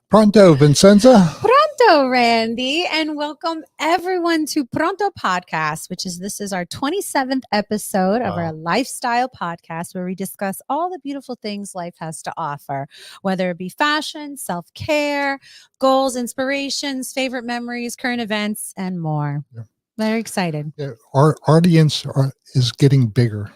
Pronto, Vincenza. Pronto, Randy, and welcome everyone to Pronto Podcast, this is our 27th episode of our lifestyle podcast where we discuss all the beautiful things life has to offer, whether it be fashion, self-care, goals, inspirations, favorite memories, current events, and more. Yeah. Very excited. Yeah, our audience is getting bigger.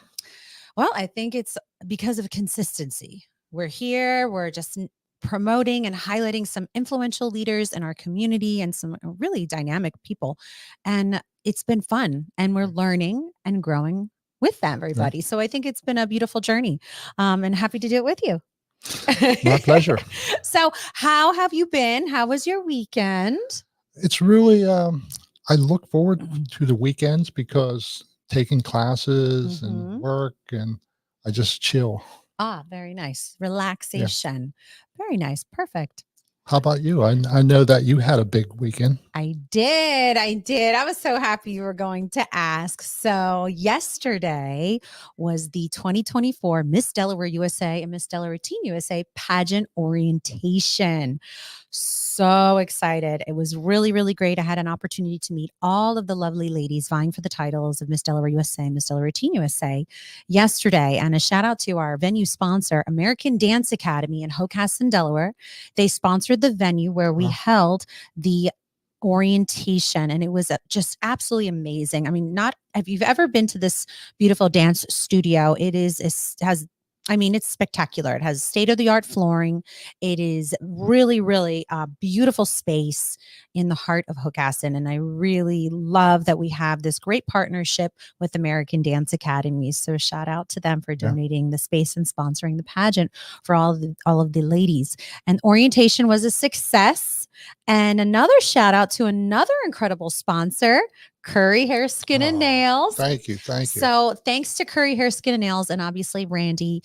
Well, I think it's because of consistency. We're here. We're just promoting and highlighting some influential leaders in our community and some really dynamic people. And it's been fun. And we're learning and growing with everybody. Yeah. So I think it's been a beautiful journey. And happy to do it with you. My pleasure. So how have you been? How was your weekend? It's really, I look forward to the weekends because taking classes and work, and I just chill. Ah, very nice. Relaxation. Yeah. Very nice. Perfect. How about you? I know that you had a big weekend. I did. I was so happy you were going to ask. So yesterday was the 2024 Miss Delaware USA and Miss Delaware Teen USA pageant orientation. So excited. It was really, really great. I had an opportunity to meet all of the lovely ladies vying for the titles of Miss Delaware USA and Miss Delaware Teen USA yesterday. And a shout out to our venue sponsor, American Dance Academy in Hocassin, Delaware. They sponsored the venue where we held the orientation, and it was just absolutely amazing. I mean, if you've ever been to this beautiful dance studio, it's spectacular. It has state-of-the-art flooring. It is really, really a beautiful space in the heart of Hocassin. And I really love that we have this great partnership with American Dance Academy. So shout out to them for donating the space and sponsoring the pageant for all of the ladies. And orientation was a success. And another shout out to another incredible sponsor, Curry Hair, Skin, and Nails. Thank you. So thanks to Curry Hair, Skin, and Nails, and obviously Randy,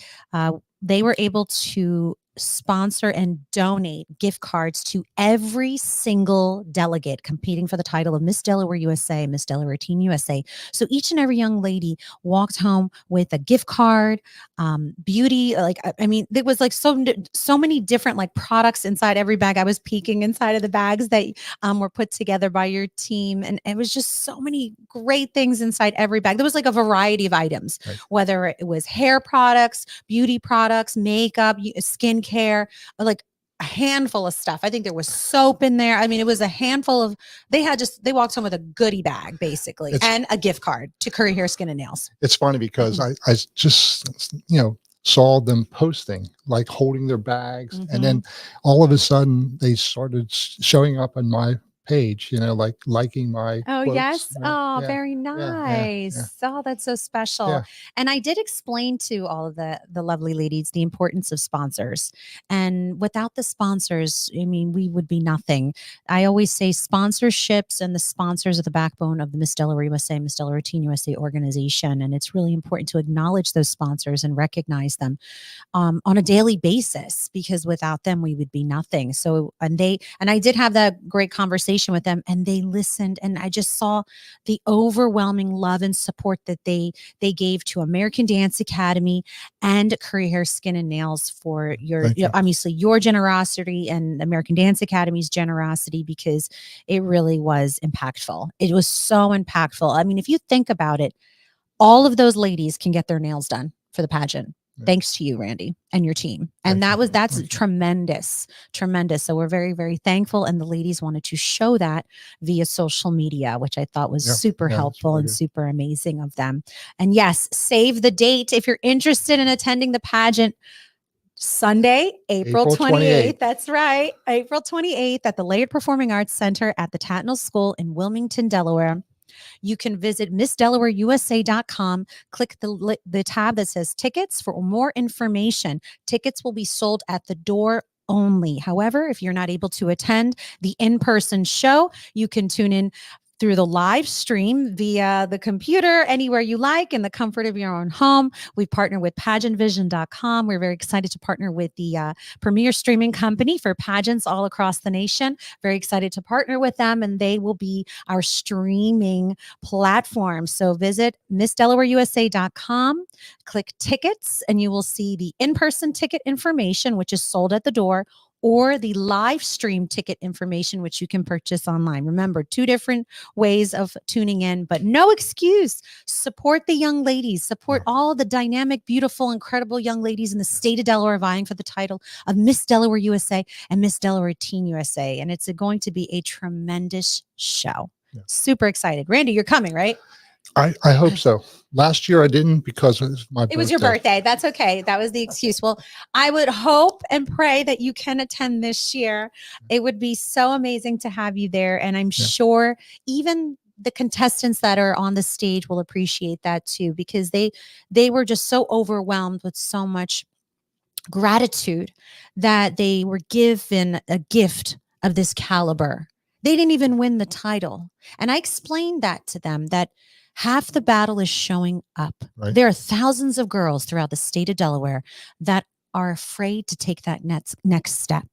they were able to sponsor and donate gift cards to every single delegate competing for the title of Miss Delaware USA, Miss Delaware Teen USA. So each and every young lady walked home with a gift card, beauty. There was so many different products inside every bag. I was peeking inside of the bags that were put together by your team. And it was just so many great things inside every bag. There was a variety of items, whether it was hair products, beauty products, makeup, skincare, a handful of stuff. I think there was soap in there. I mean, it was a handful of, they walked home with a goodie bag basically and a gift card to Curry Hair, Skin, and Nails. It's funny because I just, saw them posting, holding their bags. And then all of a sudden they started showing up on my page, liking my quotes. Yes. Very nice. Oh, that's so special. Yeah. And I did explain to all of the lovely ladies the importance of sponsors. And without the sponsors, we would be nothing. I always say sponsorships and the sponsors are the backbone of the Miss Delaware USA, Miss Delaware Teen USA organization. And it's really important to acknowledge those sponsors and recognize them on a daily basis, because without them, we would be nothing. So, and I did have that great conversation with them, and they listened, and I just saw the overwhelming love and support that they gave to American Dance Academy and Curry Hair, Skin, and Nails for obviously your generosity and American Dance Academy's generosity, because it really was impactful. It was so impactful. If you think about it, all of those ladies can get their nails done for the pageant. Thanks to you, Randy, and your team. And that's tremendous. So we're very, very thankful. And the ladies wanted to show that via social media, which I thought was super helpful and super amazing of them. And yes, save the date if you're interested in attending the pageant. Sunday, April 28th. That's right. April 28th at the Laird Performing Arts Center at the Tatnall School in Wilmington, Delaware. You can visit MissDelawareUSA.com, click the tab that says tickets for more information. Tickets will be sold at the door only. However, if you're not able to attend the in-person show, you can tune in through the live stream via the computer, anywhere you like, in the comfort of your own home. We partner with pageantvision.com. We're very excited to partner with the premier streaming company for pageants all across the nation. Very excited to partner with them, and they will be our streaming platform. So visit MissDelawareUSA.com, click tickets, and you will see the in-person ticket information, which is sold at the door, or the live stream ticket information, which you can purchase online. Remember, 2 different ways of tuning in, but no excuse. Support the young ladies, support all the dynamic, beautiful, incredible young ladies in the state of Delaware vying for the title of Miss Delaware USA and Miss Delaware Teen USA. And it's going to be a tremendous show. Yeah. Super excited. Randy, you're coming, right? I hope so. Last year I didn't because it was my birthday. It was your birthday. That's okay. That was the excuse. Well, I would hope and pray that you can attend this year. It would be so amazing to have you there. And I'm sure even the contestants that are on the stage will appreciate that too, because they were just so overwhelmed with so much gratitude that they were given a gift of this caliber. They didn't even win the title. And I explained that to them, that half the battle is showing up. Right. There are thousands of girls throughout the state of Delaware that are afraid to take that next step.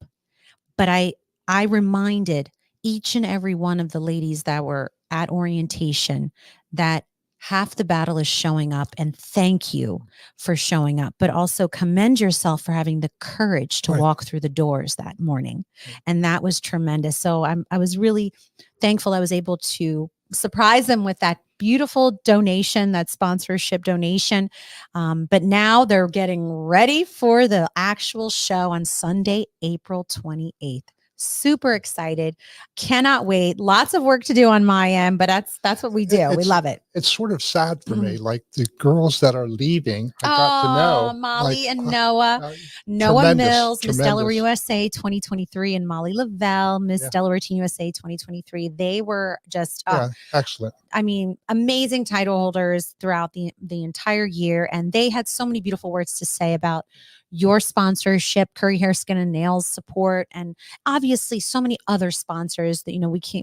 But I reminded each and every one of the ladies that were at orientation that half the battle is showing up, and thank you for showing up, but also commend yourself for having the courage to walk through the doors that morning. And that was tremendous. So I was really thankful I was able to surprise them with that beautiful donation, that sponsorship donation. But now they're getting ready for the actual show on Sunday, April 28th. Super excited. Cannot wait. Lots of work to do on my end, but that's what we do. We love it. It's sort of sad for me. Like the girls that are leaving, I got to know. Molly and Noah. Noah Mills, Miss Delaware USA 2023, and Molly Lavelle, Miss Delaware Teen USA 2023. They were just excellent. I mean, amazing title holders throughout the entire year. And they had so many beautiful words to say about your sponsorship, Curry Hair, Skin and Nails support, and obviously so many other sponsors that,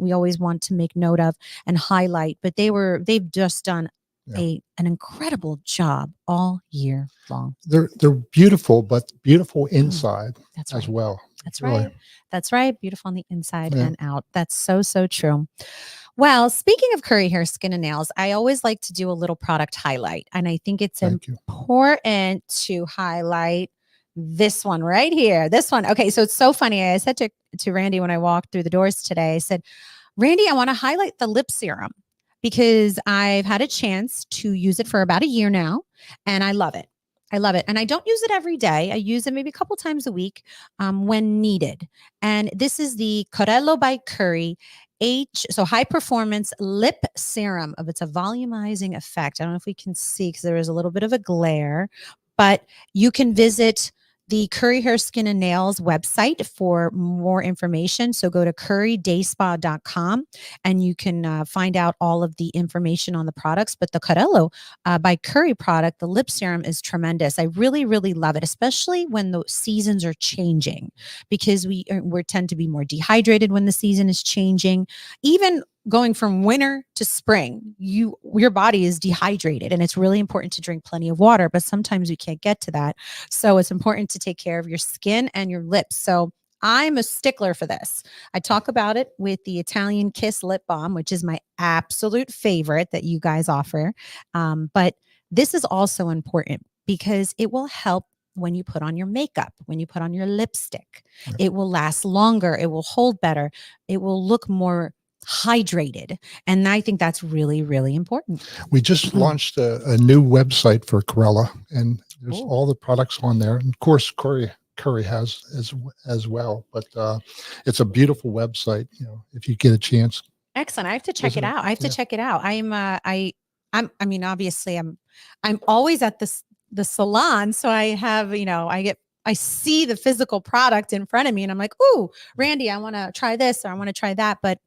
we always want to make note of and highlight, but they've just done an incredible job all year long. They're beautiful, but beautiful inside as well. That's right. Really. That's right. Beautiful on the inside and out. That's so, so true. Well, speaking of Curry Hair, Skin and Nails, I always like to do a little product highlight. And I think it's important to highlight this one right here. This one. Okay. So it's so funny. I said to Randy when I walked through the doors today, I said, Randy, I want to highlight the lip serum because I've had a chance to use it for about a year now. And I love it. I love it. And I don't use it every day. I use it maybe a couple times a week when needed. And this is the Corello by Curry so high performance lip serum. It's a volumizing effect. I don't know if we can see because there is a little bit of a glare, but you can visit the Curry Hair, Skin and Nails website for more information. So go to currydayspa.com and you can find out all of the information on the products. But the Corello by Curry product, the lip serum, is tremendous. I really, really love it, especially when the seasons are changing, because we tend to be more dehydrated when the season is changing. Even going from winter to spring, your body is dehydrated, and it's really important to drink plenty of water, but sometimes we can't get to that. So it's important to take care of your skin and your lips. So I'm a stickler for this. I talk about it with the Italian Kiss lip balm, which is my absolute favorite that you guys offer. But this is also important because it will help when you put on your makeup, when you put on your lipstick. It will last longer. It will hold better. It will look more hydrated. And I think that's really, really important. We just launched a new website for Corella, and there's all the products on there. And of course, Curry has as well, but it's a beautiful website, if you get a chance. Excellent. I have to check it out. I have to check it out. Obviously I'm always at the salon. So I have, I see the physical product in front of me and I'm like, ooh, Randy, I want to try this or I want to try that. But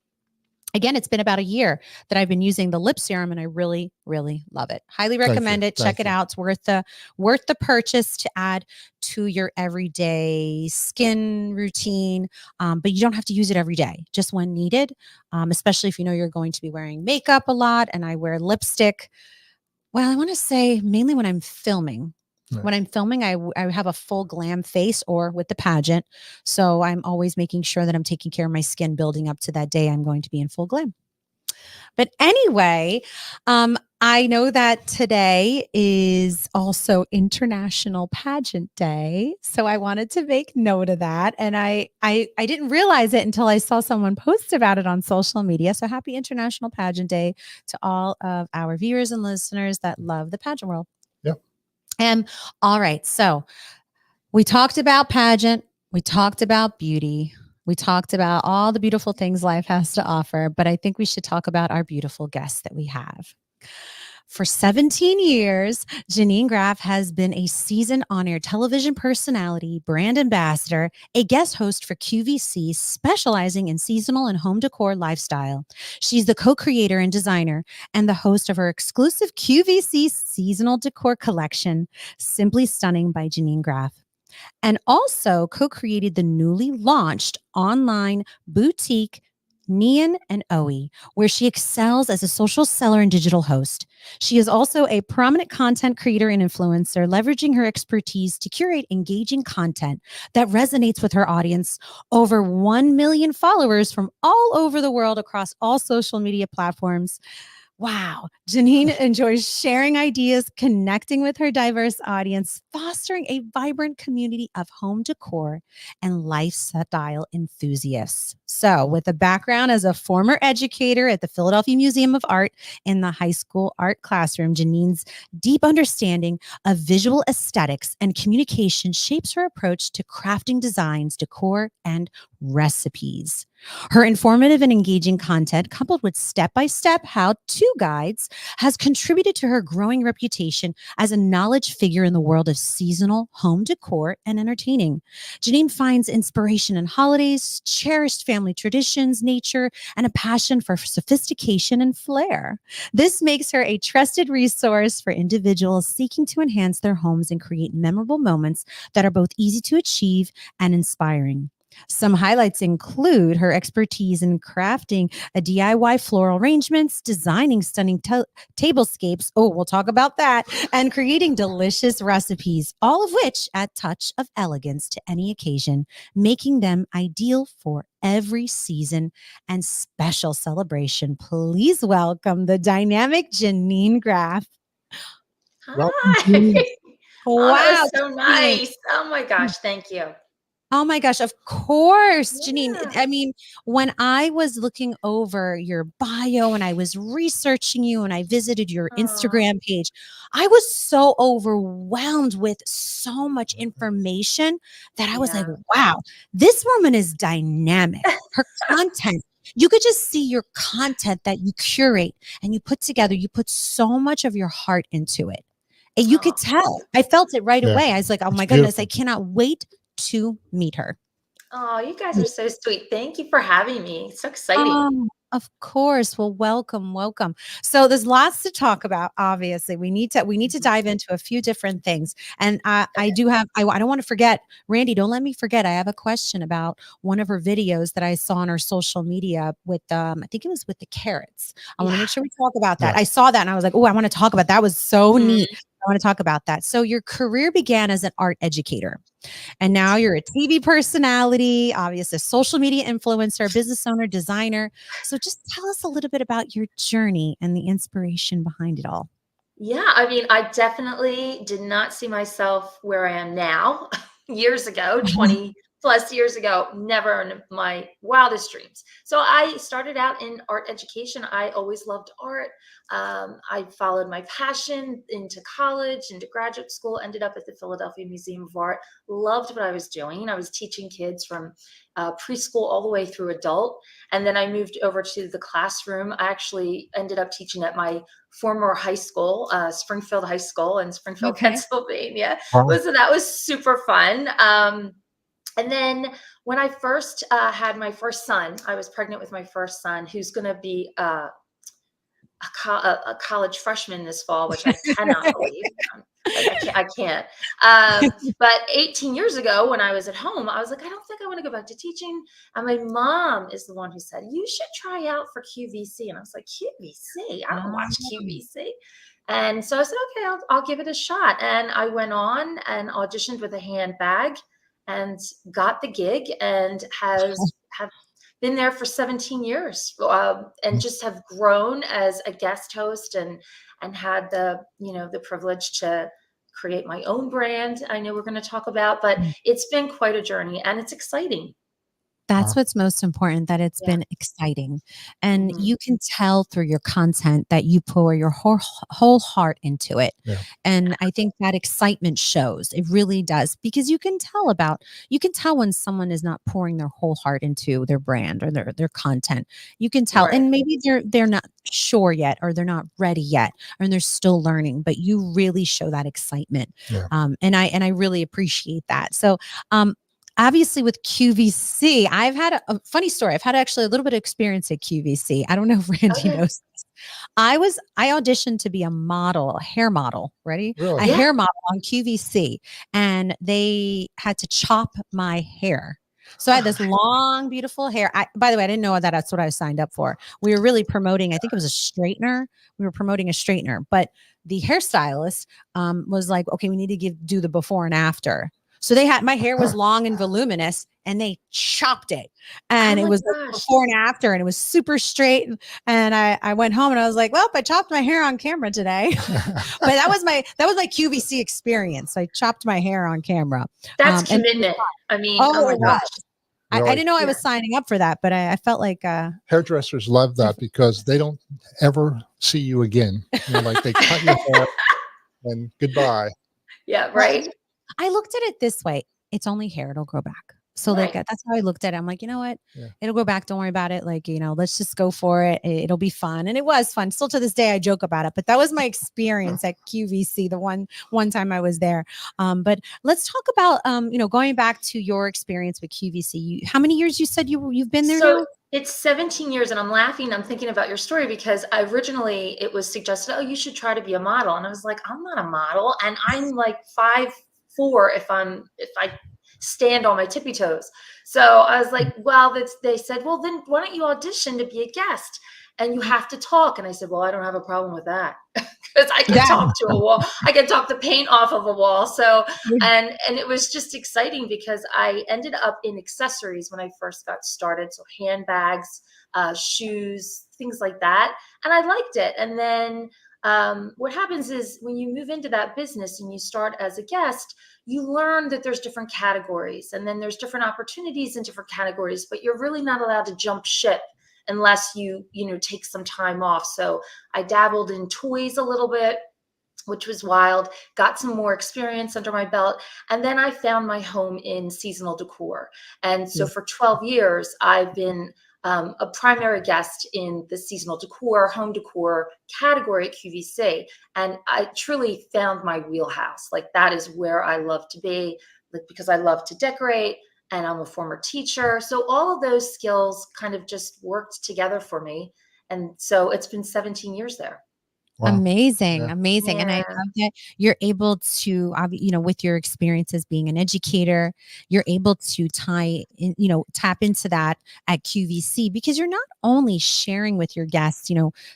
Again, it's been about a year that I've been using the lip serum, and I really, really love it. Highly recommend it. Check it out. It's worth the purchase to add to your everyday skin routine. But you don't have to use it every day, just when needed. Especially if you know you're going to be wearing makeup a lot, and I wear lipstick. Well, I want to say mainly when I'm filming. Right. When I'm filming, I have a full glam face or with the pageant. So I'm always making sure that I'm taking care of my skin building up to that day I'm going to be in full glam. But anyway, I know that today is also International Pageant Day, so I wanted to make note of that, and I didn't realize it until I saw someone post about it on social media. So happy International Pageant Day to all of our viewers and listeners that love the pageant world. Yep. And all right, so we talked about pageant, we talked about beauty. We talked about all the beautiful things life has to offer, but I think we should talk about our beautiful guests that we have. For 17 years, Janine Graff has been a seasoned on-air television personality, brand ambassador, a guest host for QVC, specializing in seasonal and home decor lifestyle. She's the co-creator and designer and the host of her exclusive QVC seasonal decor collection, Simply Stunning by Janine Graff, and also co-created the newly launched online boutique Nian and Oe, where she excels as a social seller and digital host. She is also a prominent content creator and influencer, leveraging her expertise to curate engaging content that resonates with her audience. Over 1 million followers from all over the world across all social media platforms. Wow. Janine enjoys sharing ideas, connecting with her diverse audience, fostering a vibrant community of home decor and lifestyle enthusiasts. So, with a background as a former educator at the Philadelphia Museum of Art in the high school art classroom, Janine's deep understanding of visual aesthetics and communication shapes her approach to crafting designs, decor, and recipes. Her informative and engaging content, coupled with step-by-step how-to guides, has contributed to her growing reputation as a knowledge figure in the world of seasonal home decor and entertaining. Janine finds inspiration in holidays, cherished family traditions, nature, and a passion for sophistication and flair. This makes her a trusted resource for individuals seeking to enhance their homes and create memorable moments that are both easy to achieve and inspiring. Some highlights include her expertise in crafting a DIY floral arrangements, designing stunning tablescapes. Oh, we'll talk about that. And creating delicious recipes, all of which add touch of elegance to any occasion, making them ideal for every season and special celebration. Please welcome the dynamic Janine Graff. Welcome, Hi. Oh, that Wow. was so nice. Oh my gosh, thank you. Oh my gosh, of course, Janine. Yeah. I mean, when I was looking over your bio and I was researching you and I visited your Oh, Instagram page, I was so overwhelmed with so much information that I was like, yeah. wow, this woman is dynamic. Her content, you could just see your content that you curate and you put together, you put so much of your heart into it. And you could Oh, tell. I felt it right yeah, away. I was like, oh it's my goodness, I beautiful. cannot wait to meet her. oh, you guys are so sweet. Thank you for having me. It's so exciting. Of course. Well, welcome, welcome. So there's lots to talk about. Obviously, we need to Mhm. dive into a few different things. And I do have. I don't want to forget, Randy. Don't let me forget. I have a question about one of her videos that I saw on her social media with. I think it was with the carrots. I want to Yeah. make sure we talk about that. Yeah. I saw that and I was like, oh, I want to talk about that. Was so Mhm. neat. I want to talk about that. So your career began as an art educator. And now you're a TV personality, obviously a social media influencer, business owner, designer. So just tell us a little bit about your journey and the inspiration behind it all. Yeah, I mean, I definitely did not see myself where I am now years ago, 20 plus years ago, never in my wildest dreams. So I started out in art education. I always loved art. I followed my passion into college, into graduate school, ended up at the Philadelphia Museum of Art. Loved what I was doing. I was teaching kids from preschool all the way through adult. And then I moved over to the classroom. I actually ended up teaching at my former high school, Springfield High School in Springfield, Okay. Pennsylvania. Wow. So that was super fun. And then when I first had my first son, I was pregnant with my first son, who's going to be a college freshman this fall, which I cannot believe. Like I can't. But 18 years ago, when I was at home, I was like, I don't think I want to go back to teaching. And my mom is the one who said, you should try out for QVC. And I was like, QVC? I don't watch QVC. And so I said, okay, I'll give it a shot. And I went on and auditioned with a handbag and got the gig, and have been there for 17 years, and just have grown as a guest host, and had the privilege to create my own brand. I know we're going to talk about, but it's been quite a journey, and it's exciting. That's what's most important, that it's been exciting. And you can tell through your content that you pour your whole heart into it. Yeah. And I think that excitement shows. It really does, because you can tell when someone is not pouring their whole heart into their brand or their content. You can tell. Right. And maybe they're not sure yet, or they're not ready yet, and they're still learning, but you really show that excitement. Yeah. And I really appreciate that. So obviously with QVC, I've had a funny story. I've had actually a little bit of experience at QVC. I don't know if Randy knows this. I auditioned to be a model, a hair model, ready? Really? A hair model on QVC, and they had to chop my hair. So I had this long, beautiful hair. By the way, I didn't know that that's what I signed up for. We were really promoting, I think it was a straightener. We were promoting a straightener, but the hairstylist was like, okay, we need to do the before and after. So my hair was long and voluminous, and they chopped it, and it was like before and after, and it was super straight. And I went home and I was like, well, I chopped my hair on camera today. But that was my QVC experience. I chopped my hair on camera. That's commitment. I mean, oh my gosh. Really? I didn't know I was signing up for that, but I felt like hairdressers love that, because they don't ever see you again. Like they cut your hair and goodbye. Yeah, right. I looked at it this way. It's only hair. It'll grow back. So like, that's how I looked at it. I'm like, you know what? Yeah. It'll grow back. Don't worry about it. Like, let's just go for it. It'll be fun. And it was fun. Still to this day, I joke about it, but that was my experience at QVC. The one time I was there. But let's talk about, going back to your experience with QVC. How many years you said you've been there now? It's 17 years, and I'm laughing. I'm thinking about your story, because originally it was suggested, oh, you should try to be a model. And I was like, I'm not a model. And I'm like 5'4" if I stand on my tippy toes. So I was like, well, they said, well, then why don't you audition to be a guest? And you have to talk. And I said, well, I don't have a problem with that, because I can talk to a wall. I can talk the paint off of a wall. So, and it was just exciting, because I ended up in accessories when I first got started. So handbags, shoes, things like that. And I liked it. And then what happens is, when you move into that business and you start as a guest, you learn that there's different categories, and then there's different opportunities in different categories, but you're really not allowed to jump ship unless you take some time off. So I dabbled in toys a little bit, which was wild, got some more experience under my belt. And then I found my home in seasonal decor. And so for 12 years, I've been a primary guest in the seasonal decor, home decor category at QVC. And I truly found my wheelhouse. Like, that is where I love to be, like, because I love to decorate, and I'm a former teacher. So all of those skills kind of just worked together for me. And so it's been 17 years there. Wow. Amazing. Yeah. And I love that you're able to, with your experience as being an educator, you're able to tap into that at QVC, because you're not only sharing with your guests,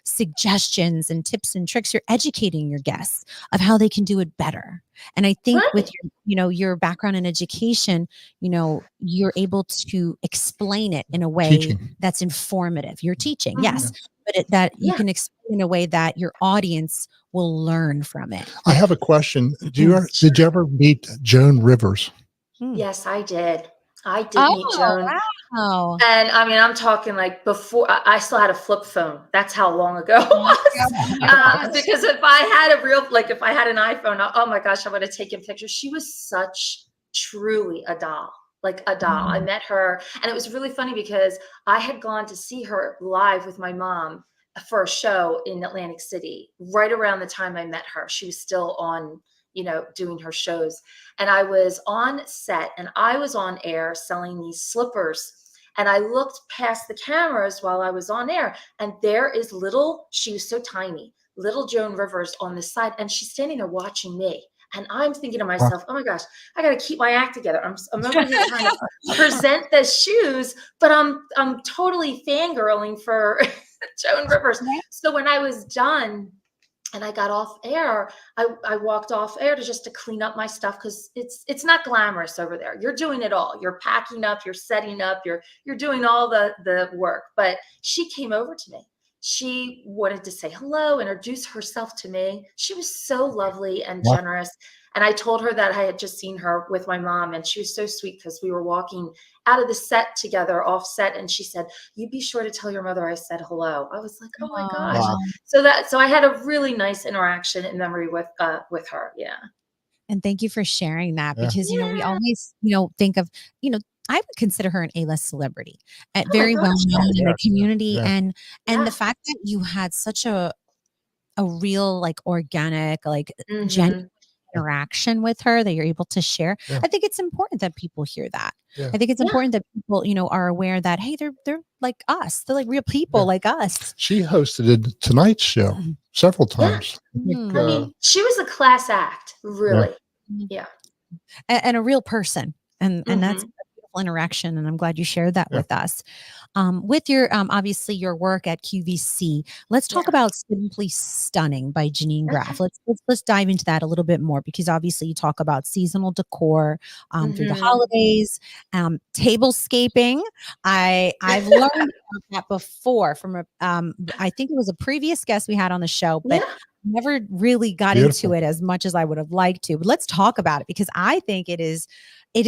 suggestions and tips and tricks, you're educating your guests of how they can do it better. And I think with your background in education, you're able to explain it in a way that's informative. You're teaching, yes, but that you can explain in a way that your audience will learn from it. I have a question. Did you ever meet Joan Rivers? Yes, I did. I did meet Joan. Wow. And I mean, I'm talking like before I still had a flip phone. That's how long ago it was. Because if I had an iPhone, oh my gosh, I would have taken pictures. She was truly a doll. Like a doll. I met her, and it was really funny, because I had gone to see her live with my mom for a show in Atlantic City right around the time I met her. She was still on, doing her shows. And I was on set and I was on air selling these slippers. And I looked past the cameras while I was on air, and there is she was so tiny, little Joan Rivers on the side, and she's standing there watching me. And I'm thinking to myself, oh my gosh, I got to keep my act together. I'm over here trying to present the shoes, but I'm totally fangirling for Joan Rivers. So when I was done and I got off air, I walked off air to clean up my stuff, because it's not glamorous over there. You're doing it all. You're packing up, you're setting up, you're doing all the work. But she came over to me. She wanted to say hello, introduce herself to me. She was so lovely and generous. And I told her that I had just seen her with my mom, and she was so sweet because we were walking out of the set together, off set. And she said, "You be sure to tell your mother I said hello." I was like, oh my gosh. Wow. So I had a really nice interaction in memory with her. Yeah. And thank you for sharing that, because, we always, think of, I would consider her an A-list celebrity, very well known in the community. And the fact that you had such a real, like, organic, like, genuine interaction with her that you're able to share. I think it's important that people hear that. I think it's important that people, are aware that, hey, they're like us. They're like real people like us. She hosted a Tonight Show several times. I mean, she was a class act, really. Yeah. And a real person. And that's a beautiful interaction. And I'm glad you shared that with us. With your, obviously your work at QVC, let's talk about Simply Stunning by Janine Graff. Let's dive into that a little bit more, because obviously you talk about seasonal decor through the holidays, tablescaping. I've learned about that before from I think it was a previous guest we had on the show, but never really got into it as much as I would have liked to. But let's talk about it, because I think it is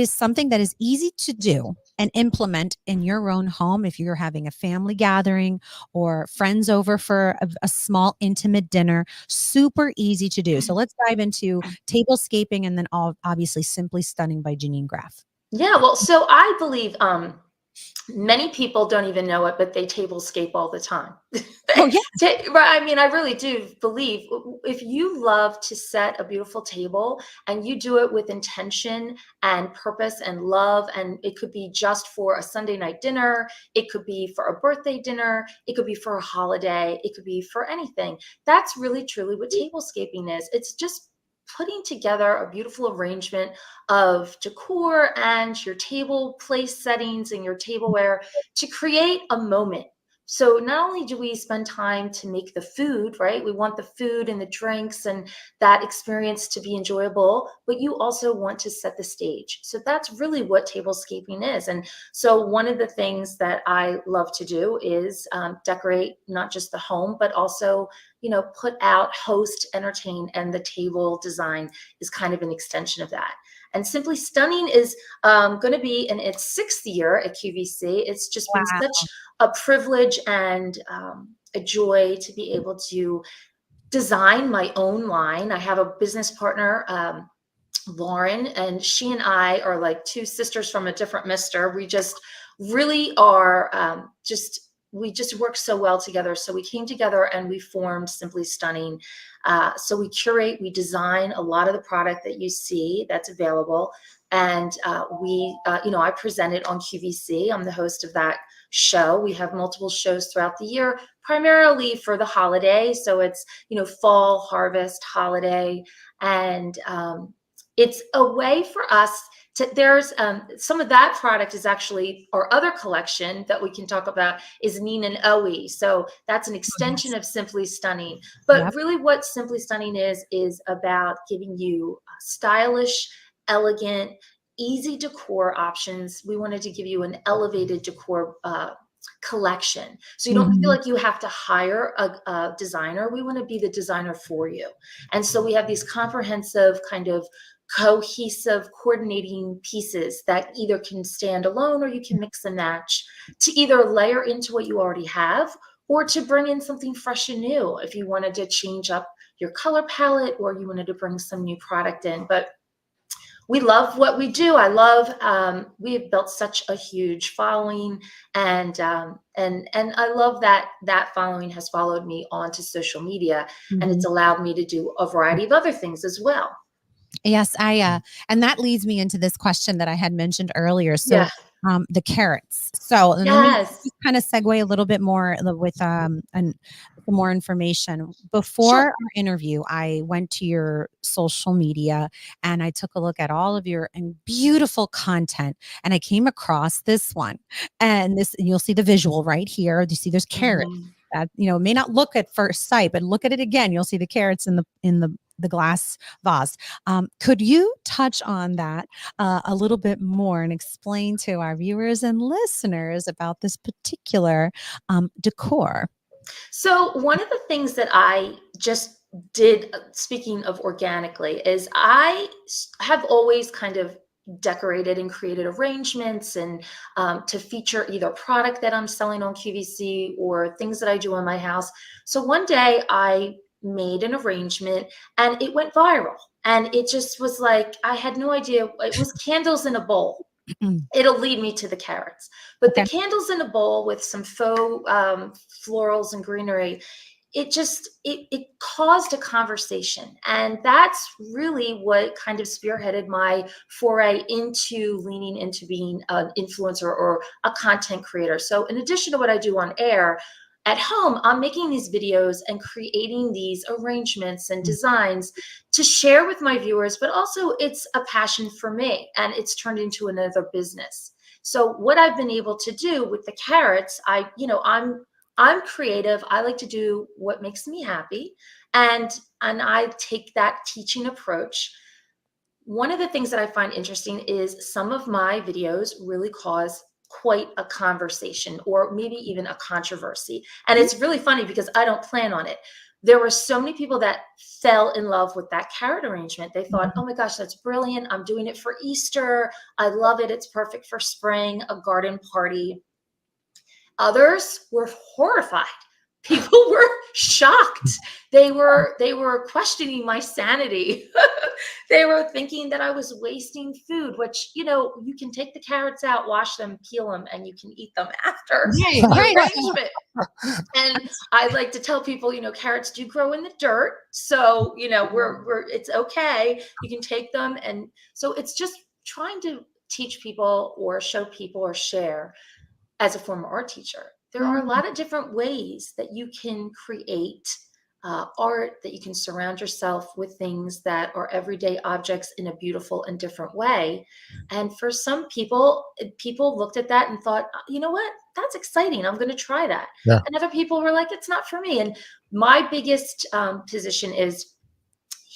something that is easy to do and implement in your own home. If you're having a family gathering or friends over for a small intimate dinner, super easy to do. So let's dive into tablescaping, and then obviously Simply Stunning by Janine Graff. Yeah, well, so I believe many people don't even know it, but they tablescape all the time. I mean, I really do believe if you love to set a beautiful table and you do it with intention and purpose and love, and it could be just for a Sunday night dinner, it could be for a birthday dinner, it could be for a holiday, it could be for anything. That's really truly what tablescaping is. It's just putting together a beautiful arrangement of decor and your table place settings and your tableware to create a moment. So not only do we spend time to make the food, right? We want the food and the drinks and that experience to be enjoyable, but you also want to set the stage. So that's really what tablescaping is. And so one of the things that I love to do is decorate not just the home, but also, put out, host, entertain, and the table design is kind of an extension of that. And Simply Stunning is going to be in its 6th year at QVC. It's just been such a privilege and a joy to be able to design my own line. I have a business partner, Lauren, and she and I are like two sisters from a different mister. We just really are we just work so well together. So we came together and we formed Simply Stunning. So we curate, we design a lot of the product that you see that's available. And I present it on QVC. I'm the host of that show. We have multiple shows throughout the year, primarily for the holiday. So it's, fall, harvest, holiday. And it's a way for us there's some of that product is actually our other collection that we can talk about is Neen and Oe. So that's an extension of Simply Stunning. But really what Simply Stunning is about giving you stylish, elegant, easy decor options. We wanted to give you an elevated decor collection. So you don't feel like you have to hire a designer. We want to be the designer for you. And so we have these comprehensive kind of cohesive coordinating pieces that either can stand alone or you can mix and match to either layer into what you already have or to bring in something fresh and new if you wanted to change up your color palette or you wanted to bring some new product in. But we love what we do. I love, we have built such a huge following and I love that following has followed me onto social media and it's allowed me to do a variety of other things as well. Yes, and that leads me into this question that I had mentioned earlier. So, Yeah. the carrots. So, and let me Yes. just kind of segue a little bit more with some more information. Before Sure. our interview, I went to your social media and I took a look at all of your beautiful content, and I came across this one. And you'll see the visual right here. You see, there's carrots. Mhm. That may not look at first sight, but look at it again. You'll see the carrots in the glass vase. Could you touch on that a little bit more and explain to our viewers and listeners about this particular decor? So one of the things that I just did, speaking of organically, is have always kind of decorated and created arrangements and to feature either product that I'm selling on QVC or things that I do in my house. So one day I made an arrangement and it went viral. And it just was like, I had no idea. It was candles in a bowl. It'll lead me to the carrots. But the Okay. candles in a bowl with some faux florals and greenery, it caused a conversation. And that's really what kind of spearheaded my foray into leaning into being an influencer or a content creator. So in addition to what I do on air, at home, I'm making these videos and creating these arrangements and designs to share with my viewers, but also it's a passion for me and it's turned into another business. So what I've been able to do with the carrots, I'm creative. I like to do what makes me happy. And I take that teaching approach. One of the things that I find interesting is some of my videos really cause quite a conversation or maybe even a controversy. And it's really funny because I don't plan on it. There were so many people that fell in love with that carrot arrangement. They thought, oh my gosh, that's brilliant. I'm doing it for Easter. I love it. It's perfect for spring, a garden party. Others were horrified. People were shocked. They were questioning my sanity. They were thinking that I was wasting food, which, you can take the carrots out, wash them, peel them, and you can eat them after Right, the right. arrangement. And I like to tell people, carrots do grow in the dirt. So, it's okay. You can take them. And so it's just trying to teach people or show people or share. As a former art teacher, there are a lot of different ways that you can create art, that you can surround yourself with things that are everyday objects in a beautiful and different way. And for some people, looked at that and thought, you know what, that's exciting. I'm going to try that. Yeah. And other people were like, it's not for me. And my biggest position is,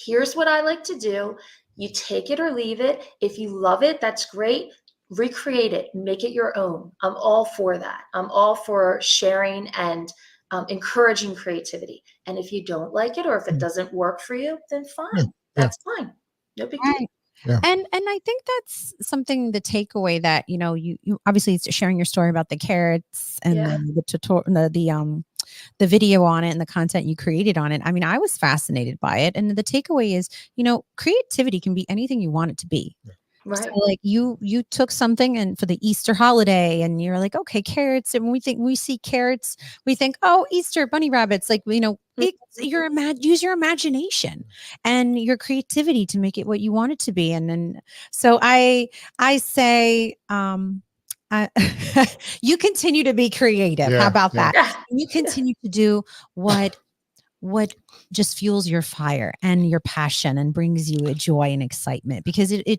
here's what I like to do. You take it or leave it. If you love it, that's great. Recreate it, make it your own. I'm all for that. I'm all for sharing and encouraging creativity. And if you don't like it or if it doesn't work for you, then fine. Yeah. That's fine. No big deal. Right. Yeah. And I think that's something, the takeaway that, you obviously it's sharing your story about the carrots and Yeah. the tutorial, the video on it and the content you created on it. I mean, I was fascinated by it. And the takeaway is, creativity can be anything you want it to be. Right. So like you took something and for the Easter holiday and you're like, okay, carrots. And we see carrots, we think, oh, Easter bunny rabbits, like, use your imagination and your creativity to make it what you want it to be. And so I say, you continue to be creative. Yeah, How about yeah. that? And you continue to do what just fuels your fire and your passion and brings you a joy and excitement, because it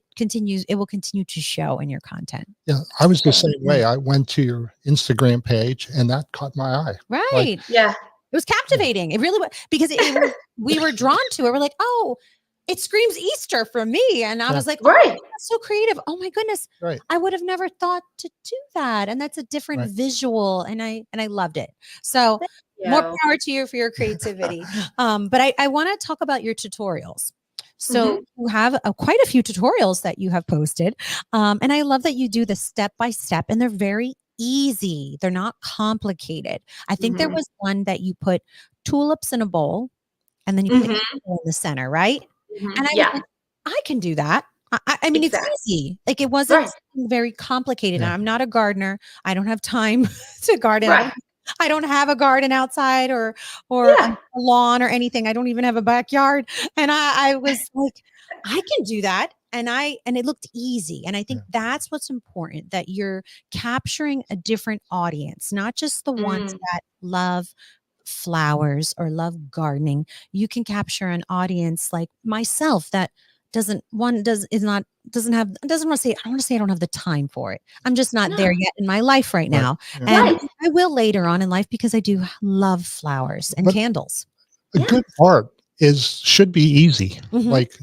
will continue to show in your content. Yeah, I was the same way. I went to your Instagram page and that caught my eye. Right. Like, Yeah. It was captivating. It really was, because we were drawn to it. We're like, oh, it screams Easter for me. And I was like, oh, Right. that's so creative. Oh my goodness. Right. I would have never thought to do that. And that's a different visual. And I loved it. So more power to you for your creativity. But I want to talk about your tutorials. So you have quite a few tutorials that you have posted. And I love that you do the step-by-step, and they're very easy. They're not complicated. I think there was one that you put tulips in a bowl and then you put it in the center, right? And I was like, I can do that. I mean, it's easy. Like, it wasn't very complicated. Yeah. I'm not a gardener. I don't have time to garden. Right. I don't have a garden outside or a Yeah. lawn or anything. I don't even have a backyard. And I was like, I can do that. And it looked easy. And I think Yeah. that's what's important, that you're capturing a different audience, not just the ones Mm, that love flowers or love gardening. You can capture an audience like myself that doesn't one does is not doesn't have doesn't want to say I don't want to say I don't have the time for it. I'm just not there no. yet in my life right Right. now. Yeah. And Right. I will later on in life because I do love flowers and But candles. a Yeah. good art should be easy. Mhm. Like,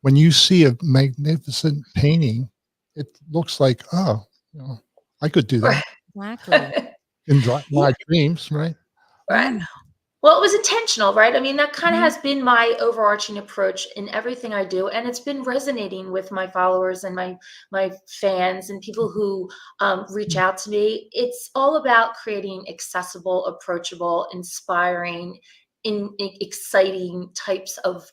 when you see a magnificent painting, it looks like, oh, I could do that Exactly. in Yeah. my dreams, right? Yeah. Right. Well, it was intentional, right? I mean, that kind of Mhm. has been my overarching approach in everything I do, and it's been resonating with my followers and my fans and people who reach out to me. It's all about creating accessible, approachable, inspiring, exciting types of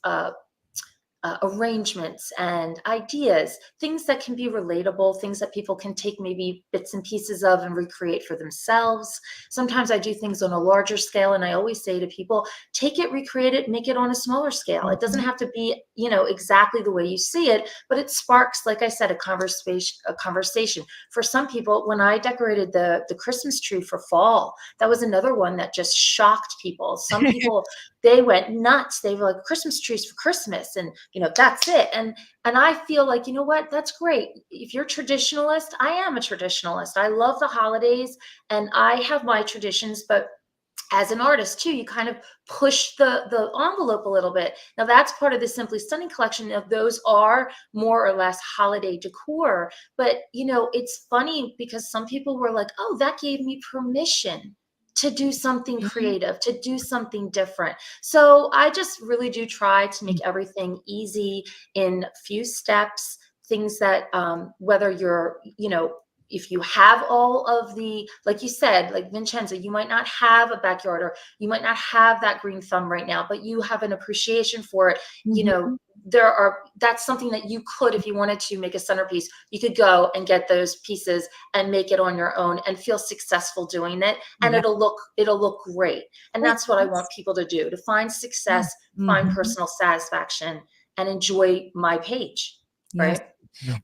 arrangements and ideas, things that can be relatable, things that people can take maybe bits and pieces of and recreate for themselves. Sometimes I do things on a larger scale, and I always say to people, take it, recreate it, make it on a smaller scale. It doesn't Mhm. have to be, exactly the way you see it, but it sparks, like I said, a conversation. A conversation. For some people, when I decorated the Christmas tree for fall, that was another one that just shocked people. Some people, they went nuts. They were like, Christmas trees for Christmas, and that's it. And I feel like, you know what, that's great. If you're a traditionalist, I am a traditionalist. I love the holidays and I have my traditions, but as an artist too, you kind of push the envelope a little bit. Now that's part of the Simply Stunning collection. Of those are more or less holiday decor, but it's funny because some people were like, oh, that gave me permission to do something Mhm. creative, to do something different. So I just really do try to make everything easy in few steps, things that whether you're if you have all of the, like you said, like Vincenza, you might not have a backyard or you might not have that green thumb right now, but you have an appreciation for it. Mhm. That's something that you could, if you wanted to make a centerpiece, you could go and get those pieces and make it on your own and feel successful doing it. And Yeah. it'll look great. And Well, that's what I want yes. people to do, to find Yeah. success, find Mhm. personal satisfaction, and enjoy my page. Yes. Right. Yeah.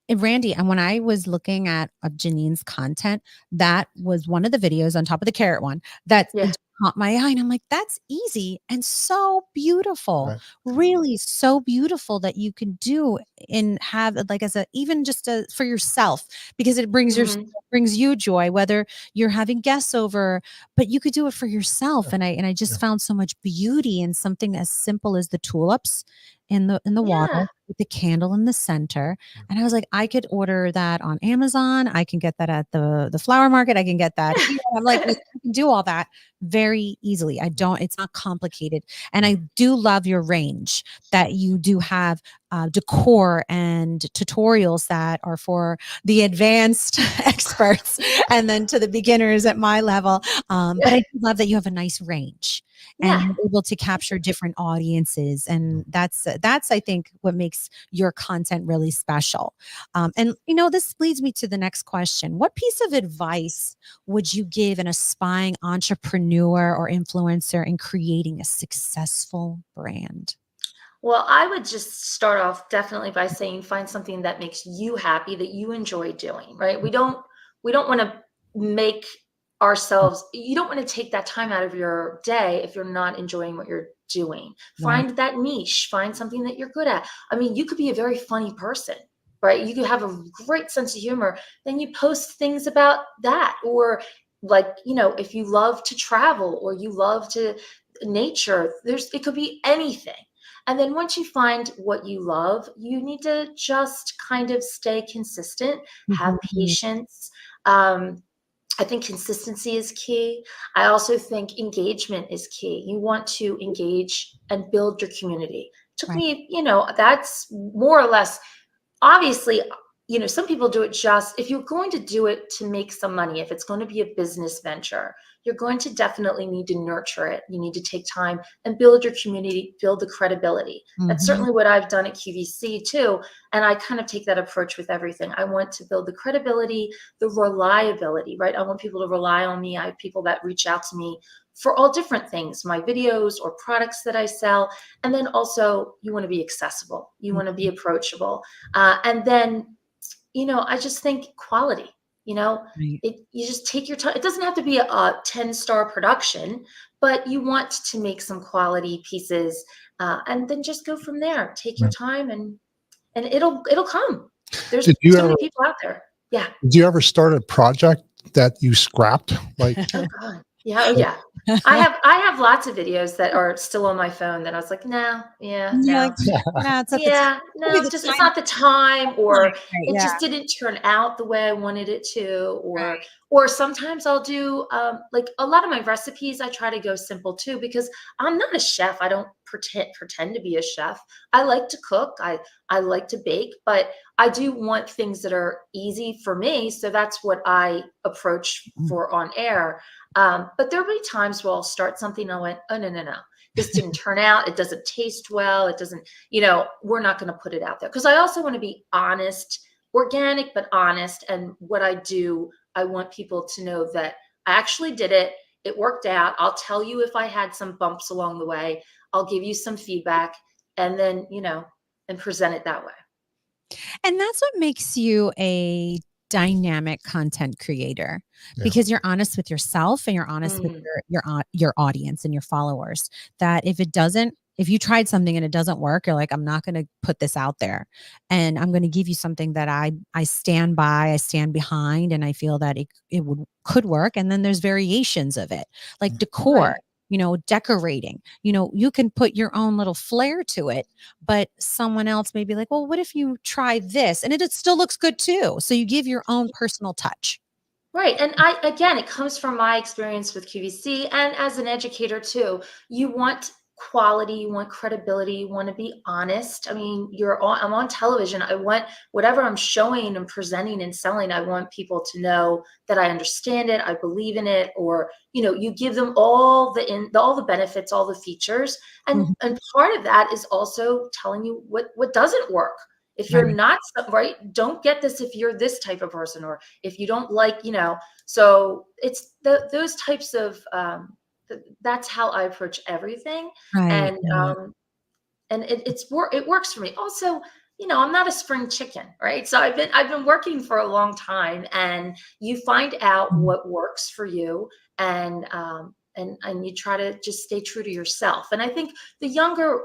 And Randy, and when I was looking at Janine's content, that was one of the videos on top of the carrot one that Yeah. caught my eye. And I'm like, that's easy and so beautiful. Right. Really so beautiful that you can do and have it like as a even just a for yourself, because it Hmm. brings you joy, whether you're having guests over, but you could do it for yourself. Yeah. And I just Yeah. found so much beauty in something as simple as the tulips in the water Yeah. with the candle in the center. And I was like, I could order that on Amazon. I can get that at the flower market. I can get that here. I'm like, listen, I can do all that very easily. It's not complicated. And I do love your range that you do have decor and tutorials that are for the advanced experts and then to the beginners at my level. But I do love that you have a nice range and Yeah. you're able to capture different audiences, and that's I think what makes your content really special. And this leads me to the next question: what piece of advice would you give an aspiring entrepreneur or influencer in creating a successful brand? Well, I would just start off definitely by saying find something that makes you happy, that you enjoy doing, right? We don't want to make ourselves, you don't want to take that time out of your day if you're not enjoying what you're doing. Right. Find that niche, find something that you're good at. I mean, you could be a very funny person, right? You could have a great sense of humor, then you post things about that. Or like, if you love to travel or you love to nature, it could be anything. And then once you find what you love, you need to just kind of stay consistent, have Mhm. patience. I think consistency is key. I also think engagement is key. You want to engage and build your community. Took Right. me, that's more or less, obviously, some people do it just, if you're going to do it to make some money, if it's going to be a business venture, you're going to definitely need to nurture it. You need to take time and build your community, build the credibility. That's certainly what I've done at QVC too. And I kind of take that approach with everything. I want to build the credibility, the reliability, right? I want people to rely on me. I have people that reach out to me for all different things, my videos or products that I sell. And then also you want to be accessible. You want to be approachable. And then, I just think quality, Right. you just take your time. It doesn't have to be a 10-star production, but you want to make some quality pieces, and then just go from there. Take your time and it'll come. There's Did you so ever many people out there. Yeah. did you ever start a project that you scrapped? Like, Oh God. Yeah. Oh yeah. I have lots of videos that are still on my phone that I was like, no, yeah, And you're no. like, no, it's not the Yeah, maybe no, the just it's time. not the time, Right, or it yeah. just didn't turn out the way I wanted it to, or Right. or sometimes I'll do like a lot of my recipes. I try to go simple too because I'm not a chef. I don't pretend to be a chef. I like to cook. I like to bake, but I do want things that are easy for me. So that's what I approach for on air. But there'll be times where I'll start something and I went, oh no. This didn't turn out. It doesn't taste well. It doesn't, we're not going to put it out there. Because I also want to be honest, organic, but honest. And what I do, I want people to know that I actually did it. It worked out. I'll tell you if I had some bumps along the way. I'll give you some feedback and then, and present it that way. And that's what makes you a dynamic content creator, Yeah. because you're honest with yourself and you're honest with your audience and your followers, that if you tried something and it doesn't work, you're like, I'm not going to put this out there, and I'm going to give you something that I stand by, I stand behind, and I feel that it could work. And then there's variations of it, like decor. Right. Decorating, you can put your own little flair to it, but someone else may be like, well, what if you try this? And it still looks good too. So you give your own personal touch. Right. And again, it comes from my experience with QVC and as an educator too. You want quality, you want credibility, you want to be honest. I mean, I'm on television. I want whatever I'm showing and presenting and selling, I want people to know that I understand it, I believe in it, or, you give them all the benefits, all the features. And part of that is also telling you what doesn't work. If you're Right. not right, don't get this if you're this type of person, or if you don't like, so it's those types of, that's how I approach everything. Right. And, Right. it works for me. Also, I'm not a spring chicken, right? So I've been working for a long time, and you find out what works for you, and, and you try to just stay true to yourself. And I think the younger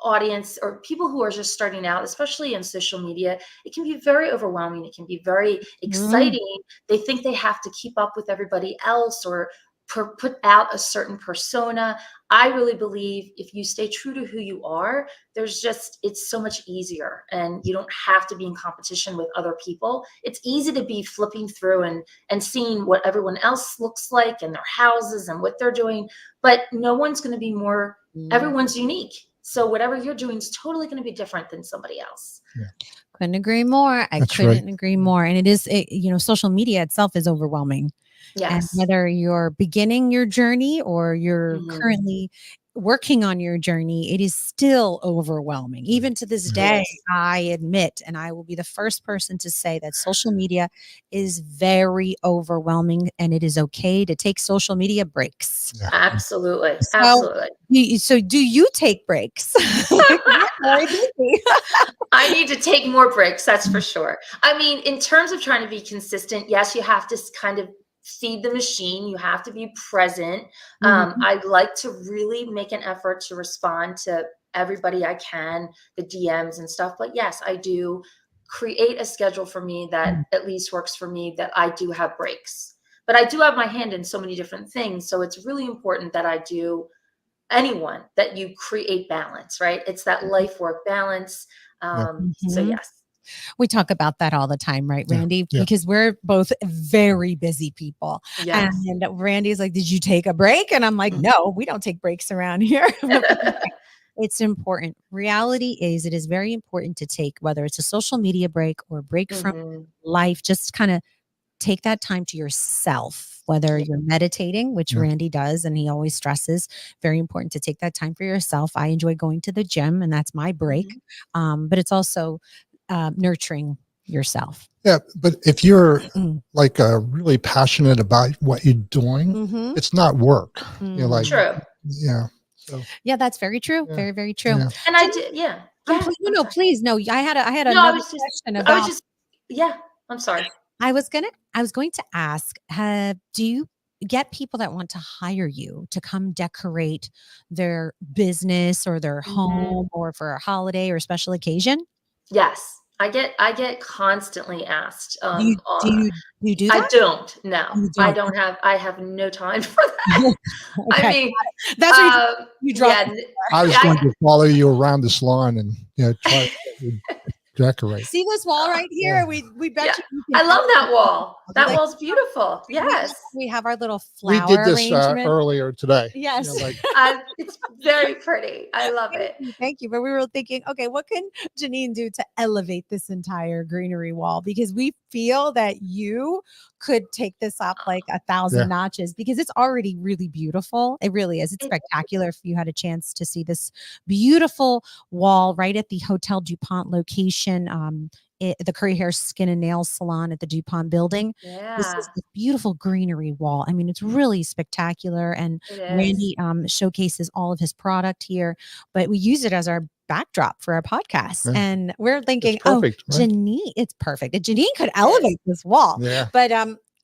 audience or people who are just starting out, especially in social media, it can be very overwhelming. It can be very exciting. They think they have to keep up with everybody else or put out a certain persona. I really believe if you stay true to who you are, it's so much easier, and you don't have to be in competition with other people. It's easy to be flipping through and seeing what everyone else looks like and their houses and what they're doing, but no one's going to be more, everyone's unique. So whatever you're doing is totally going to be different than somebody else. Yeah. Couldn't agree more. That's right. Agree more. And it is, social media itself is overwhelming. And Yes. whether you're beginning your journey or you're currently working on your journey, it is still overwhelming. Even to this day, I admit, and I will be the first person to say that social media is very overwhelming, and it is okay to take social media breaks. Yeah. Absolutely. Absolutely. So do you take breaks? I need to take more breaks. That's for sure. I mean, in terms of trying to be consistent, yes, you have to kind of feed the machine. You have to be present. I'd like to really make an effort to respond to everybody I can, the DMs and stuff. But yes, I do create a schedule for me that at least works for me, that I do have breaks. But I do have my hand in so many different things. So it's really important that that you create balance, right? It's that life work balance. So yes. We talk about that all the time, right, Randy? Yeah. Because we're both very busy people. Yes. And Randy's like, did you take a break? And I'm like, no, we don't take breaks around here. It's important. Reality is, it is very important to take, whether it's a social media break or a break from life, just kind of take that time to yourself, whether you're meditating, which Randy does, and he always stresses, very important to take that time for yourself. I enjoy going to the gym, and that's my break. But it's also nurturing yourself. Yeah, but if you're like really passionate about what you're doing, it's not work. You're like, True. yeah. So yeah, that's very true. Very, very true. Yeah. And I did, yeah. Please, no. I had No, I another was just, question I about. was just, yeah. I'm sorry. I was going to ask, do you get people that want to hire you to come decorate their business or their home or for a holiday or special occasion? Yes. I get constantly asked. Do you do I that? don't. No, You I don't. don't have. I have no time for that. I Okay. mean, That's what you draw. yeah. I was going to follow you around the salon and try to decorate. See this wall right here? Yeah. We bet you. I love that wall. That wall's beautiful. Yes. We have our little We flower did this arrangement. earlier today. Yes. It's very pretty. I love it. Thank you. But we were thinking, okay, what can Janine do to elevate this entire greenery wall? Because we feel that you could take this up like 1,000 notches because it's already really beautiful. It really is. It's spectacular. If you had a chance to see this beautiful wall right at the Hotel DuPont location, the Curry Hair Skin and Nails Salon at the DuPont building. This is the beautiful greenery wall. I mean, it's really spectacular. And Randy showcases all of his product here, but we use it as our backdrop for our podcast. Yeah. And we're thinking, perfect, right? Janine, it's perfect. Janine could elevate this wall. Yeah. But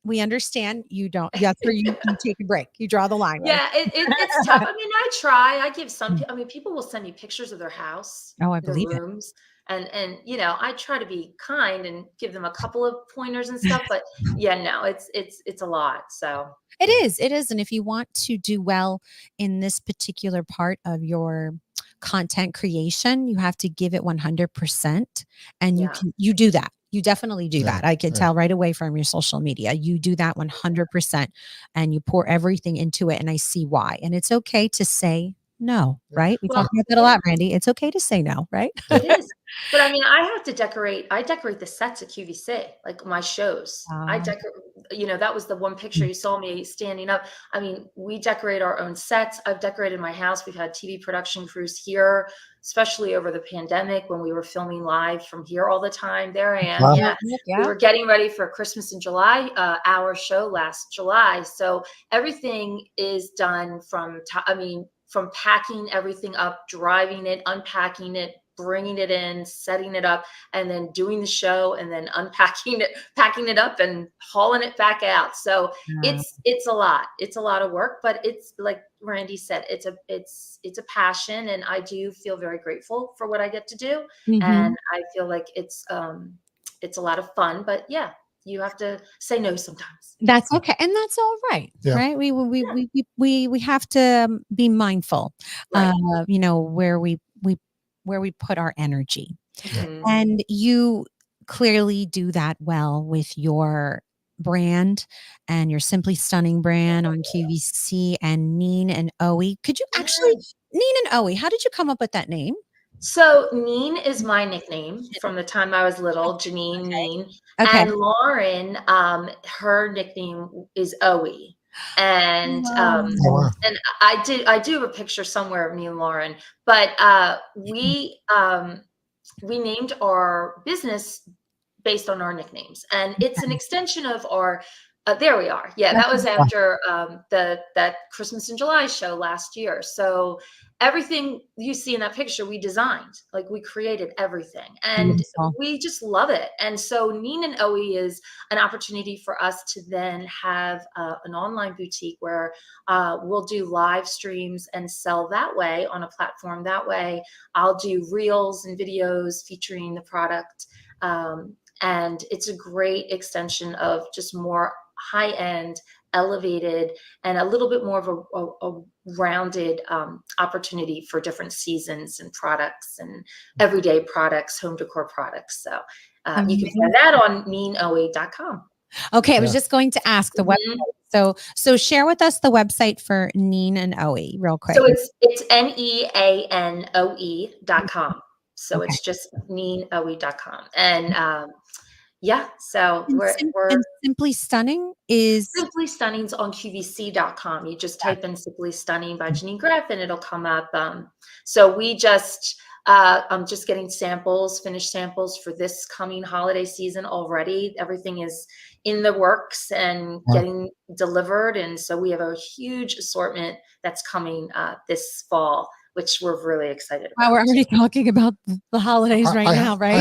we understand you don't. That's where you take a break. You draw the line. Right? Yeah, it's tough. I mean, I try. I give some. I mean, people will send me pictures of their house, I their believe rooms, and I try to be kind and give them a couple of pointers and stuff. But yeah, no, it's a lot. So it is. And if you want to do well in this particular part of your content creation, you have to give it 100%, and you do that. You definitely do that. I could tell right away from your social media. You do that 100%, and you pour everything into it, and I see why. And it's okay to say no, right? We talk about that a lot, Randy. It's okay to say no, right? it is. But I mean, I have to decorate. I decorate the sets at QVC, like my shows. I decorate. That was the one picture you saw me standing up. I mean, we decorate our own sets. I've decorated my house. We've had TV production crews here, especially over the pandemic when we were filming live from here all the time. There I am. Wow. We were getting ready for Christmas in July, our show last July. So everything is done from packing everything up, driving it, unpacking it, bringing it in, setting it up, and then doing the show, and then unpacking it, packing it up, and hauling it back out. So it's a lot. It's a lot of work, but it's like Randy said, it's a passion, and I do feel very grateful for what I get to do, and I feel like it's a lot of fun. But yeah, you have to say no sometimes. That's okay, and that's all right. Yeah. Right? We have to be mindful, where we put our energy, and you clearly do that well with your brand and your Simply Stunning brand on QVC and Neen and Owie. Could you actually Neen and Owie? How did you come up with that name? So Neen is my nickname from the time I was little, Janine Neen. Okay. And Lauren, her nickname is Owie. And and I do have a picture somewhere of me and Lauren, but we named our business based on our nicknames, and it's an extension of our there we are. Yeah, that was after that Christmas in July show last year. So everything you see in that picture, we designed, like we created everything, and we just love it. And so Neen and Owie is an opportunity for us to then have an online boutique where we'll do live streams and sell that way on a platform. That way, I'll do reels and videos featuring the product. And it's a great extension of just more high-end, elevated, and a little bit more of a rounded opportunity for different seasons and products and everyday products, home decor products. So you can find that on neenowie.com. Okay, I was just going to ask the website. So share with us the website for Neen and Owie real quick. So it's neanoe.com. So it's just neenowie.com. And Yeah. So we're And Simply Stunning is Simply Stunning's on QVC.com. You just type in Simply Stunning by Janine Graff and it'll come up. So I'm just getting finished samples for this coming holiday season already. Everything is in the works and getting delivered. And so we have a huge assortment that's coming this fall, which we're really excited about. Wow, we're already talking about the holidays now, right?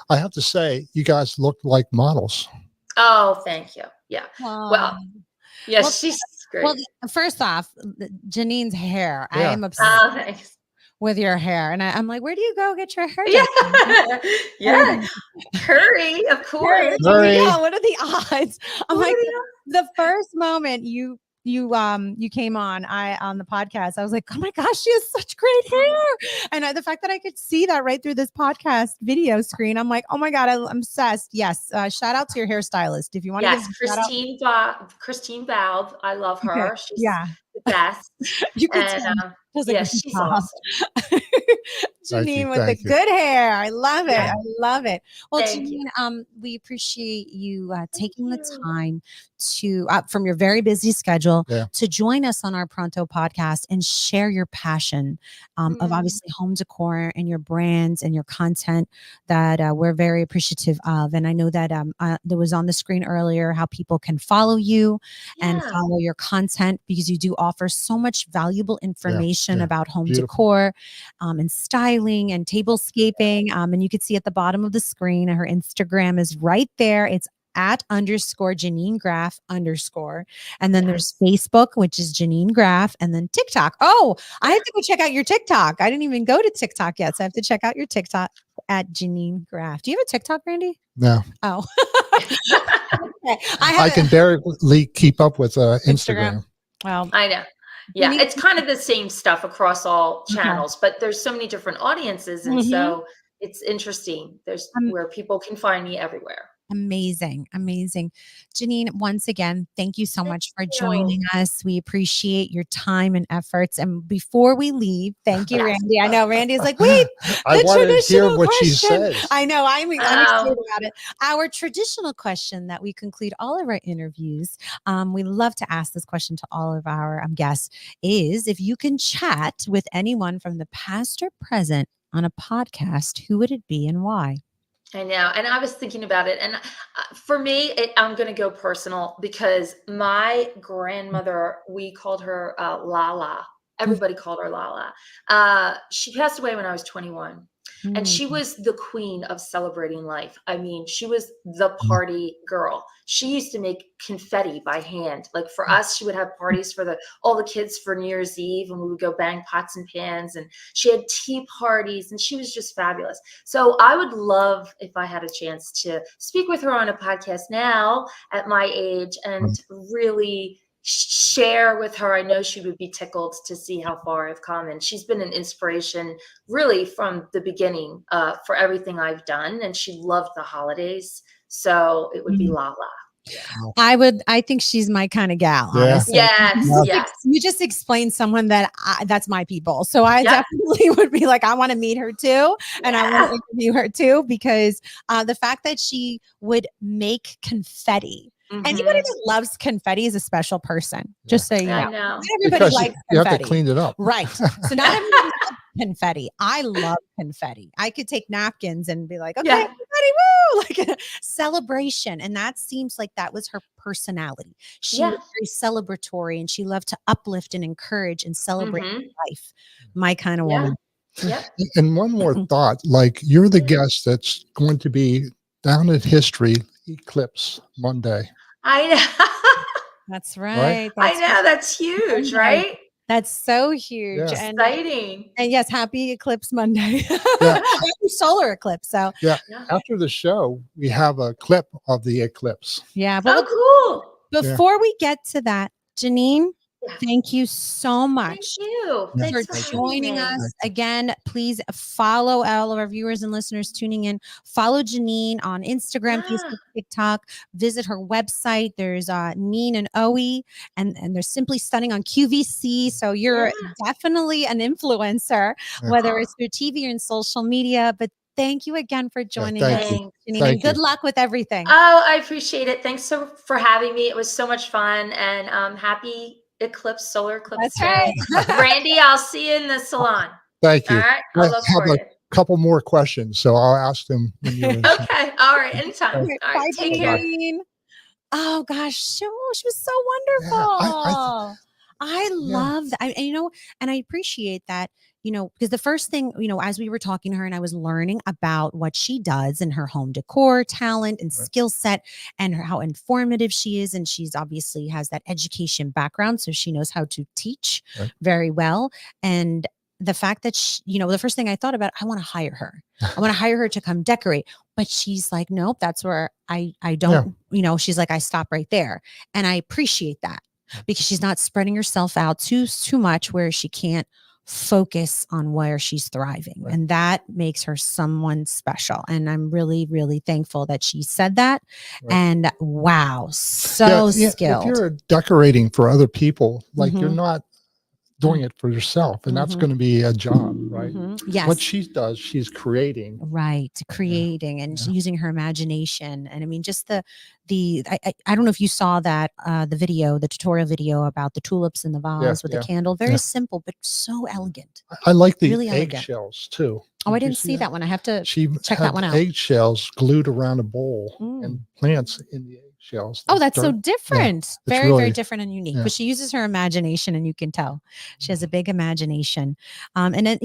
I have to say, you guys look like models. Oh, thank you. Yeah. Wow. Well, she's great. Well, first off, Janine's hair. I am obsessed Thanks. with your hair. And I'm like, where do you go get your hair done? Yeah. Curry, of course. Yeah, what are the odds? I'm like, the first moment you came on the podcast, I was like, oh my gosh, she has such great hair. And the fact that I could see that right through this podcast video screen, I'm like, oh my God, I'm obsessed. Yes. Shout out to your hairstylist. If you want to give Christine Valve. I love her. Okay. She's the best. You could tell. She's awesome. Janine with the good hair. I love it. Yeah. I love it. Well, Thank Janine, we appreciate you taking the time to from your very busy schedule to join us on our Pronto podcast and share your passion of obviously home decor and your brands and your content that we're very appreciative of. And I know that there was on the screen earlier how people can follow you and follow your content, because you do offer so much valuable information about home decor and styling and tablescaping. And you can see at the bottom of the screen, her Instagram is right there. It's @_Janine Graff _. And then there's Facebook, which is Janine Graff, and then TikTok. Oh, I have to go check out your TikTok. I didn't even go to TikTok yet. So I have to check out your TikTok @Janine Graff. Do you have a TikTok, Randy? No. Oh. Okay. I can barely keep up with Instagram. Well, I know. Yeah, it's kind of the same stuff across all channels, but there's so many different audiences. And so it's interesting. There's where people can find me everywhere. Amazing. Janine, once again, thank you so much for joining us. We appreciate your time and efforts. And before we leave, thank you, Randy. I know Randy is like, wait, I want to hear what she says. I know. I'm excited about it. Our traditional question that we conclude all of our interviews, we love to ask this question to all of our guests, is if you can chat with anyone from the past or present on a podcast, who would it be and why? I know. And I was thinking about it. And for me, I'm going to go personal, because my grandmother, we called her Lala. Everybody called her Lala. She passed away when I was 21. And she was the queen of celebrating life. I mean, she was the party girl. She used to make confetti by hand. Like for us, she would have parties for all the kids for New Year's Eve, and we would go bang pots and pans, and she had tea parties, and she was just fabulous. So I would love, if I had a chance, to speak with her on a podcast now at my age and really share with her. I know she would be tickled to see how far I've come, and she's been an inspiration really from the beginning for everything I've done, and she loved the holidays, so it would be Lala. I think she's my kind of gal, honestly. Yes. You just explained someone that's my people. So I definitely would be like, I want to meet her too. And I want to interview her too, because the fact that she would make confetti. Anybody that loves confetti is a special person. Just so you know. Not everybody likes confetti. You have to clean it up. Right. So not everybody loves confetti. I love confetti. I could take napkins and be like, okay, confetti, woo! Like a celebration. And that seems like that was her personality. She was very celebratory, and she loved to uplift and encourage and celebrate life. My kind of woman. And one more thought, like you're the guest that's going to be down at History Eclipse Monday. I know. That's right. I know. That's huge, right? That's so huge. And exciting. And yes, happy Eclipse Monday. Happy solar eclipse. So after the show, we have a clip of the eclipse. Yeah. But cool. Before we get to that, Janine, thank you so much. Thank you. For joining us. Again, please follow all of our viewers and listeners tuning in. Follow Janine on Instagram, Facebook, TikTok. Visit her website. There's Neen and Oe, and there's Simply Stunning on QVC. So you're definitely an influencer, whether it's through TV or in social media. But thank you again for joining thank us, you. Thanks. Janine, Thank and good you. luck with everything. Oh, I appreciate it. Thanks for having me. It was so much fun, and happy solar eclipse That's right. day. Randy, I'll see you in the salon. Thank All you. right, I I'll look have for a you. couple more questions, so I'll ask them when you're. Okay, all right, anytime. Okay. All right, Bye, take care. Janine. Oh gosh, she was so Yeah, wonderful. I yeah, love that. And I appreciate that, because the first thing, as we were talking to her and I was learning about what she does and her home decor talent and right, skill set and how informative she is. And she's obviously has that education background. So she knows how to teach right. very well. And the fact that the first thing I thought about, I want to hire her. I want to hire her to come decorate. But she's like, nope, that's where I don't, she's like, I stop right there. And I appreciate that because she's not spreading herself out too much where she can't focus on where she's thriving. Right. And that makes her someone special. And I'm really, really thankful that she said that. Right. And wow, so If skilled. you're decorating for other people, like you're Mhm. not doing it for yourself, and that's Mhm. going to be a job, right? Yes. What she does, she's creating. Right, creating and Yeah. using her imagination. And I mean, just I don't know if you saw that the tutorial video about the tulips in the vase with the candle. Very simple but so elegant. I like the Really elegant. eggshells too. Oh, I Did you didn't see that one. I have to She check had that one out. eggshells glued around a bowl Mm. and plants in the eggshells. Oh, like that's so dirt. different. Very, really- very different and unique. yeah. But she uses her imagination, and you can tell she has a big imagination. And then,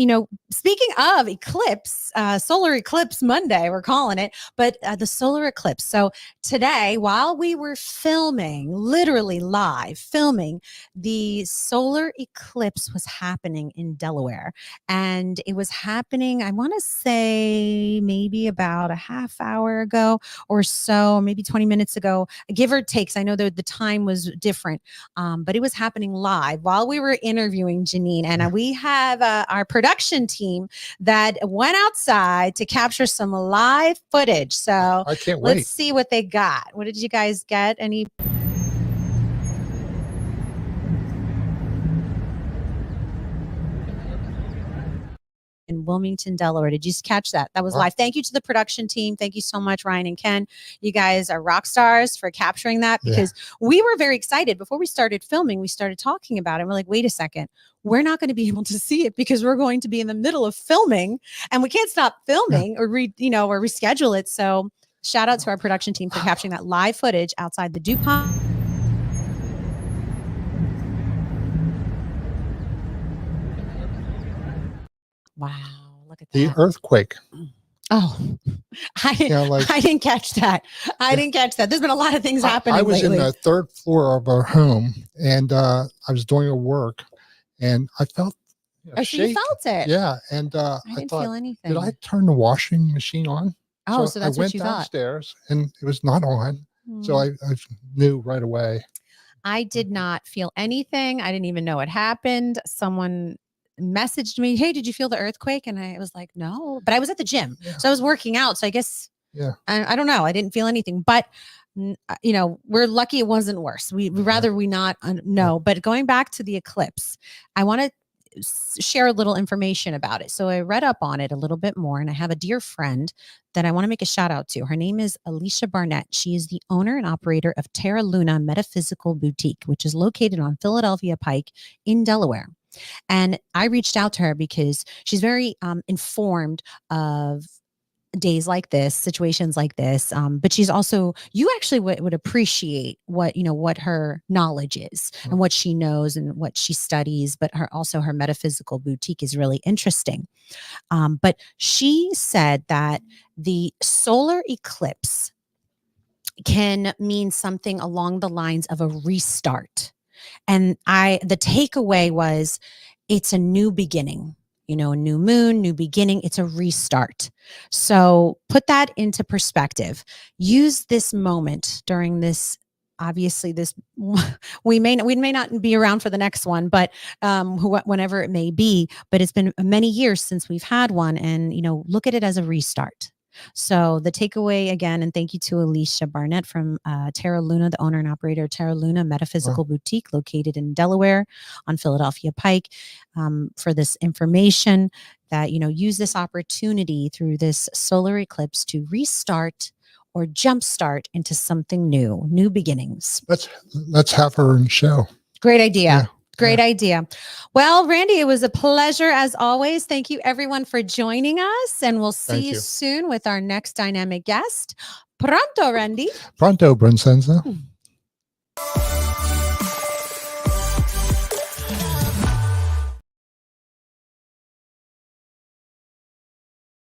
speaking of eclipse, solar eclipse Monday, we're calling it, but the solar eclipse. So today, while we were filming, literally live filming, the solar eclipse was happening in Delaware. And it was happening, I want to say maybe about a half hour ago or so, maybe 20 minutes ago, give or takes. I know that the time was different, but it was happening live while we were interviewing Janine. And we have our production team that went outside to capture some live footage. So I can't let's wait. see what they got. What did you guys get? Any? In Wilmington, Delaware. Did you catch that? That was Wow. live. Thank you to the production team. Thank you so much, Ryan and Ken. You guys are rock stars for capturing that because we were very excited. Before we started filming, we started talking about it. We're like, wait a second. We're not going to be able to see it because we're going to be in the middle of filming and we can't stop filming or reschedule it. So shout out to our production team for capturing that live footage outside the DuPont. Wow, look at that. The earthquake. Oh, I didn't catch that. I didn't catch that. There's been a lot of things happening. I was lately. in the third floor of our home, and I was doing a work, and I felt Oh, so you felt it? Yeah, and I I didn't thought, feel anything. did I turn the washing machine on? Oh, so that's I what went you thought. downstairs, and it was not on. So Mm. I knew right away. I did not feel anything. I didn't even know it happened. Someone messaged me, "Hey, did you feel the earthquake?" And I was like, "No," but I was at the gym, so I was working out. So I guess, I don't know. I didn't feel anything, but we're lucky it wasn't worse. We'd rather we not know. But going back to the eclipse, I want to share a little information about it. So I read up on it a little bit more, and I have a dear friend that I want to make a shout out to. Her name is Alicia Barnett. She is the owner and operator of Terra Luna Metaphysical Boutique, which is located on Philadelphia Pike in Delaware. And I reached out to her because she's very informed of days like this, situations like this. But she's also, you actually would appreciate what her knowledge is and what she knows and what she studies, but her metaphysical boutique is really interesting. But she said that the solar eclipse can mean something along the lines of a restart. And the takeaway was it's a new beginning. A new moon, new beginning. It's a restart. So put that into perspective. Use this moment during this. Obviously, we may not be around for the next one, but whenever it may be. But it's been many years since we've had one, and look at it as a restart. So the takeaway again, and thank you to Alicia Barnett from Terra Luna, the owner and operator of Terra Luna Metaphysical Boutique, located in Delaware on Philadelphia Pike, for this information that, use this opportunity through this solar eclipse to restart or jumpstart into something new beginnings. Let's have her in show. Great idea. Great idea. Well, Randy, it was a pleasure as always. Thank you everyone for joining us, and we'll see you soon with our next dynamic guest. Pronto, Randy. Pronto, Brincenza.